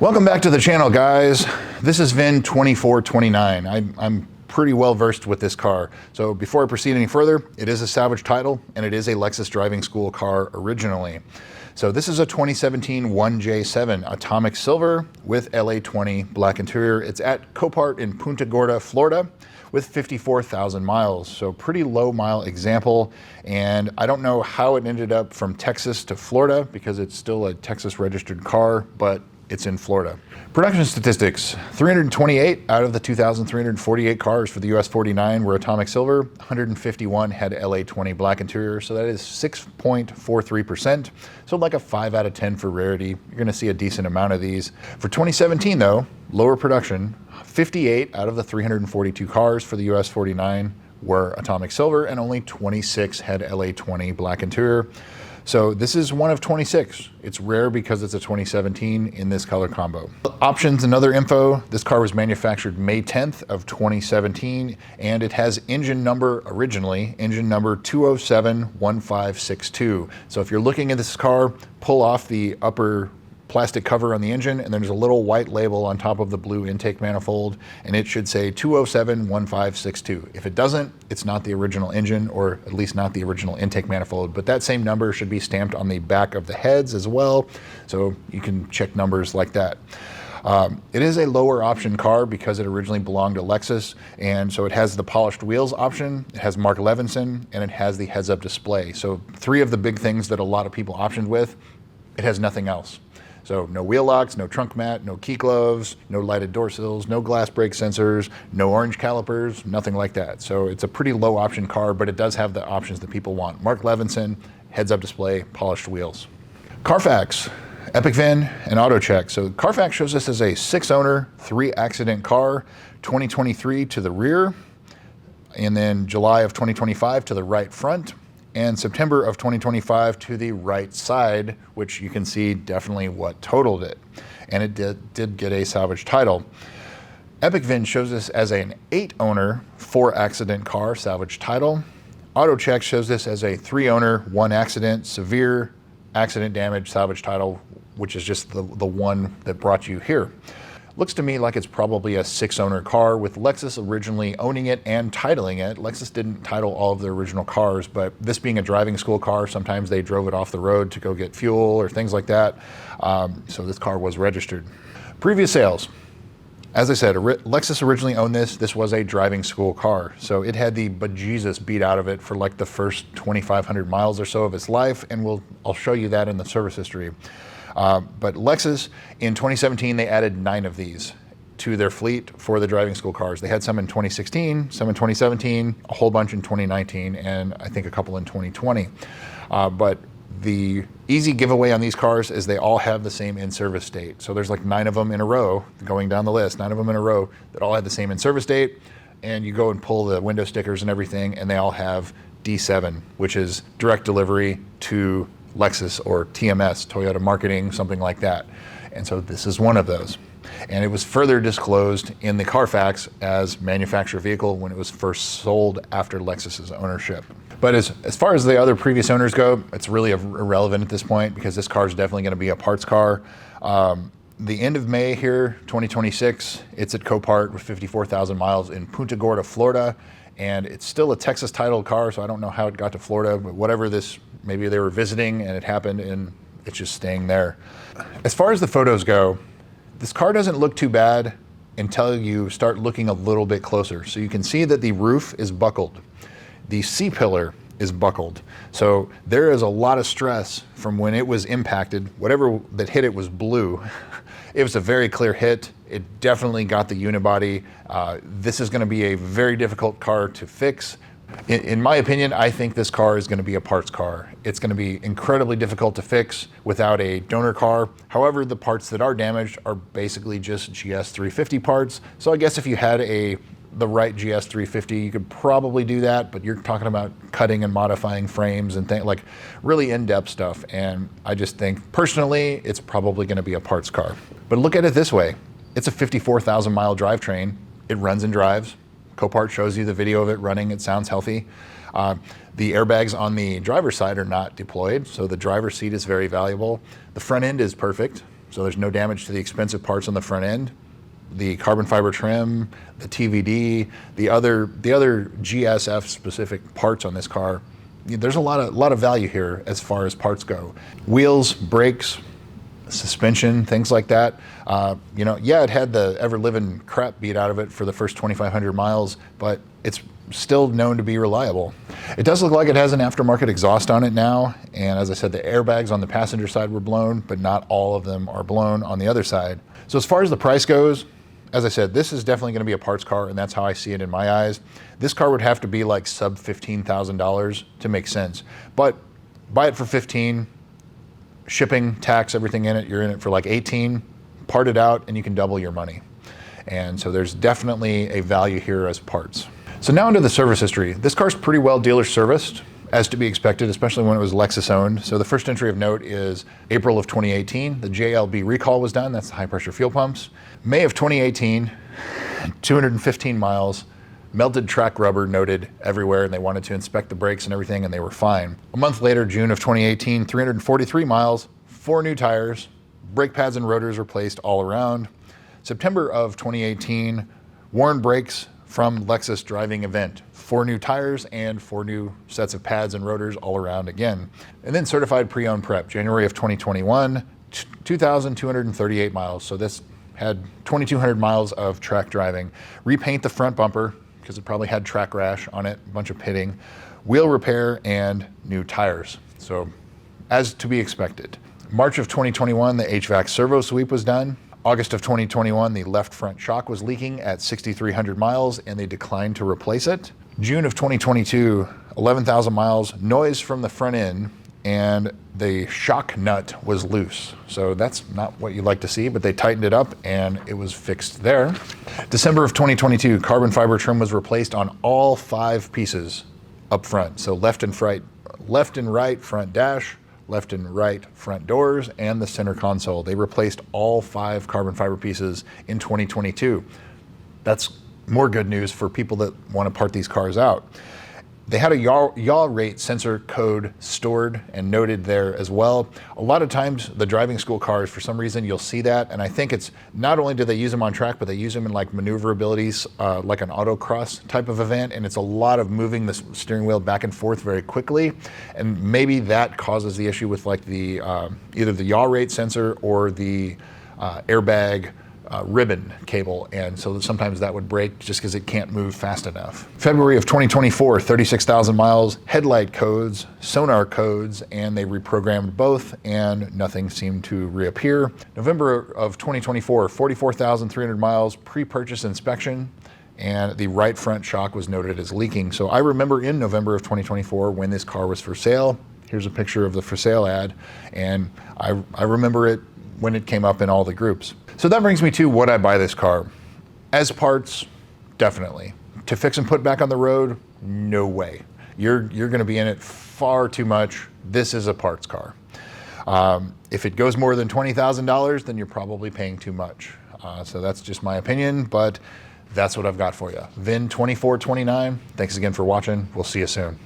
Welcome back to the channel, guys. This is VIN 2429. I'm pretty well versed with this car. So before I proceed any further, it is a salvage title and it is a Lexus driving school car originally. So this is a 2017 1J7 Atomic Silver with LA20 black interior. It's at Copart in Punta Gorda, Florida with 54,000 miles. So pretty low mile example. And I don't know how it ended up from Texas to Florida because it's still a Texas registered car, but it's in Florida. Production statistics: 328 out of the 2,348 cars for the US 49 were Atomic Silver. 151 had LA20 black interior, so that is 6.43%. So like a 5 out of 10 for rarity. You're gonna see a decent amount of these. For 2017 though, lower production, 58 out of the 342 cars for the US 49 were Atomic Silver, and only 26 had LA20 black interior. So this is one of 26. It's rare because it's a 2017 in this color combo. Options and other info: this car was manufactured May 10th of 2017, and it has engine number, originally, engine number 2071562. So if you're looking at this car, pull off the upper plastic cover on the engine, and there's a little white label on top of the blue intake manifold, and it should say 2071562. If it doesn't, it's not the original engine, or at least not the original intake manifold, but that same number should be stamped on the back of the heads as well, so you can check numbers like that. It is a lower option car because it originally belonged to Lexus, and so it has the polished wheels option, it has Mark Levinson, and it has the heads-up display. So three of the big things that a lot of people optioned with. It has nothing else. So no wheel locks, no trunk mat, no key gloves, no lighted door sills, no glass brake sensors, no orange calipers, nothing like that. So it's a pretty low option car, but it does have the options that people want. Mark Levinson, heads-up display, polished wheels. Carfax, Epic VIN, and Auto Check. So Carfax shows this as a 6-owner, 3-accident car, 2023 to the rear, and then July of 2025 to the right front, and September of 2025 to the right side, which you can see definitely what totaled it. And it did get a salvage title. Epic VIN shows this as an 8-owner, 4-accident car, salvage title. Auto Check shows this as a 3-owner, 1-accident, severe accident damage, salvage title, which is just the one that brought you here. Looks to me like it's probably a 6-owner car, with Lexus originally owning it and titling it. Lexus didn't title all of their original cars, but this being a driving school car, sometimes they drove it off the road to go get fuel or things like that. So this car was registered. Previous sales. As I said, Lexus originally owned this. This was a driving school car. So it had the bejesus beat out of it for like the first 2,500 miles or so of its life, and I'll show you that in the service history. But Lexus, in 2017, they added 9 of these to their fleet for the driving school cars. They had some in 2016, some in 2017, a whole bunch in 2019, and I think a couple in 2020. But the easy giveaway on these cars is they all have the same in-service date. So there's like 9 of them in a row, going down the list, 9 of them in a row that all had the same in-service date, and you go and pull the window stickers and everything, and they all have D7, which is direct delivery to Lexus or TMS, Toyota Marketing, something like that. And so this is one of those. And it was further disclosed in the Carfax as manufacturer vehicle when it was first sold after Lexus's ownership. But as far as the other previous owners go, it's really irrelevant at this point because this car is definitely going to be a parts car. The end of May here, 2026, it's at Copart with 54,000 miles in Punta Gorda, Florida. And it's still a Texas titled car, so I don't know how it got to Florida, but whatever this, maybe they were visiting and it happened and it's just staying there. As far as the photos go, this car doesn't look too bad until you start looking a little bit closer. So you can see that the roof is buckled. The C-pillar is buckled. So there is a lot of stress from when it was impacted. Whatever that hit it was blue. It was a very clear hit. It definitely got the unibody. This is going to be a very difficult car to fix. In my opinion, I think this car is going to be a parts car. It's going to be incredibly difficult to fix without a donor car. However, the parts that are damaged are basically just GS350 parts. So I guess if you had the right GS350, you could probably do that, but you're talking about cutting and modifying frames and things like really in-depth stuff. And I just think personally, it's probably going to be a parts car. But look at it this way. It's a 54,000 mile drivetrain. It runs and drives. Copart shows you the video of it running. It sounds healthy. The airbags on the driver's side are not deployed, so the driver's seat is very valuable. The front end is perfect. so there's no damage to the expensive parts on the front end. The carbon fiber trim, the TVD, the other GSF specific parts on this car, there's a lot of value here as far as parts go. Wheels, brakes, suspension, things like that. Yeah, it had the ever-living crap beat out of it for the first 2,500 miles, but it's still known to be reliable. It does look like it has an aftermarket exhaust on it now, and as I said, the airbags on the passenger side were blown, but not all of them are blown on the other side. So as far as the price goes, as I said, this is definitely going to be a parts car, and that's how I see it in my eyes. This car would have to be like sub $15,000 to make sense, but buy it for 15, shipping, tax, everything in it, you're in it for like 18, part it out, and you can double your money. And so there's definitely a value here as parts. So now into the service history. This car's pretty well dealer serviced, as to be expected, especially when it was Lexus owned. So the first entry of note is April of 2018. The JLB recall was done. That's the high pressure fuel pumps. May of 2018, 215 miles, melted track rubber noted everywhere, and they wanted to inspect the brakes and everything, and they were fine. A month later, June of 2018, 343 miles, 4 new tires, brake pads and rotors replaced all around. September of 2018, worn brakes from Lexus driving event. 4 new tires and 4 new sets of pads and rotors all around again. And then certified pre-owned prep, January of 2021, 2,238 miles. So this had 2,200 miles of track driving. Repaint the front bumper, because it probably had track rash on it, a bunch of pitting, wheel repair, and new tires. So as to be expected. March of 2021, the HVAC servo sweep was done. August of 2021, the left front shock was leaking at 6,300 miles, and they declined to replace it. June of 2022, 11,000 miles, noise from the front end, and the shock nut was loose. So that's not what you'd like to see, but they tightened it up and it was fixed there. December of 2022, carbon fiber trim was replaced on all 5 pieces up front. So left and right front dash, left and right front doors, and the center console. They replaced all 5 carbon fiber pieces in 2022. That's more good news for people that want to part these cars out. They had a yaw rate sensor code stored and noted there as well. A lot of times the driving school cars, for some reason, you'll see that, and I think it's not only do they use them on track, but they use them in like maneuverabilities, like an autocross type of event, and it's a lot of moving the steering wheel back and forth very quickly, and maybe that causes the issue with like the either the yaw rate sensor or the airbag ribbon cable, and so sometimes that would break just because it can't move fast enough. February of 2024, 36,000 miles, headlight codes, sonar codes, and they reprogrammed both, and nothing seemed to reappear. November of 2024, 44,300 miles, pre-purchase inspection, and the right front shock was noted as leaking. So I remember in November of 2024 when this car was for sale. Here's a picture of the for sale ad, and I remember it when it came up in all the groups. So that brings me to would I buy this car? As parts, definitely. To fix and put back on the road, no way. You're gonna be in it far too much. This is a parts car. If it goes more than $20,000, then you're probably paying too much. So that's just my opinion, but that's what I've got for you. VIN 2429, thanks again for watching. We'll see you soon.